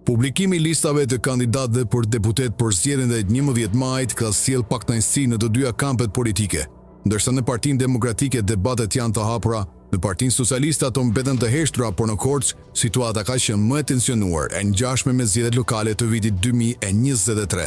Publikimi i listave të kandidatëve për deputet për zgjedhjen e 11 majit ka sjell pak kënaqësi në të dyja kampet politike. Ndërsa në Partinë Demokratike debatet janë të hapura, në Partinë Socialiste ato mbeten të heshtura, por në Korçë situata ka qenë më e tensionuar e ngjashme me zgjedhjet lokale të vitit 2023.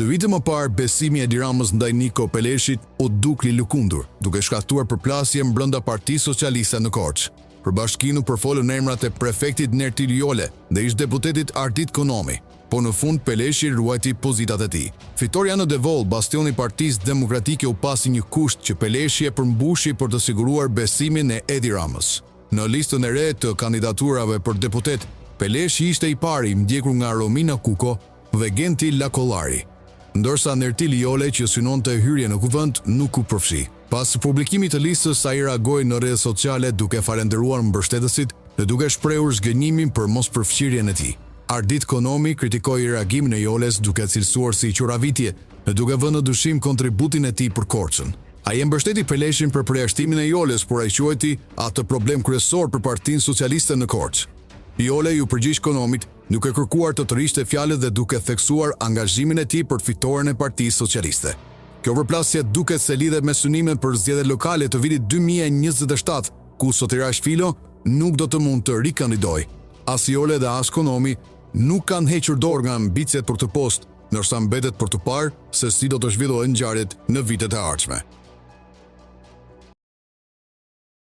2 vite më parë, besimi i Edi Ramës ndaj Niko Peleshit u duk i lukundur, duke shkaktuar përplasje brenda Partisë Socialiste në Korçë. Për bashkinu përfolën emrat e prefektit Nertil Jole dhe ish deputetit Ardit Konomi, po në fund Peleshi ruajti pozitat e tij. Fitoria në Devol, bastioni i Partisë Demokratike, u pasi një kusht që Peleshi e përmbushi për të siguruar besimin e Edi Ramës. Në listën e re të kandidaturave për deputet, Peleshi ishte i pari, ndjekur nga Romina Kuko dhe Genti Lakollari, ndërsa Nertil Jole, që synonte hyrje në kuvend, nuk u përfshi. Pas publikimit të listës, ai reagoi në rrjetet sociale duke falendëruar mbështetësit dhe duke shprehur zgënjimin për mospërfshirjen e tij. Ardit Konomi kritikoi reagimin e Joles duke cilësuar si quravitje dhe duke vënë në dyshim kontributin e tij për Korçën. Ai e mbështeti Peleshin për përjashtimin e Joles, por ai quajti atë problem kryesor për Partinë Socialiste në Korçë. Jole ju përgjigj Konomit duke kërkuar të tërhiqte fjalët dhe duke theksuar angazhimin e tij për fitoren e Partisë Socialiste. Kjo përplasje duket se lidhet me synimet për zgjedhjet lokale të vitit 2027, ku Sotirash Filo nuk do të mund të rikandidojë. As Jole dhe as Konomi nuk kanë hequr dorë nga ambicet për të postë, ndërsa mbetet për të parë se si do të zhvillohen ngjarjet në vitet e ardhshme.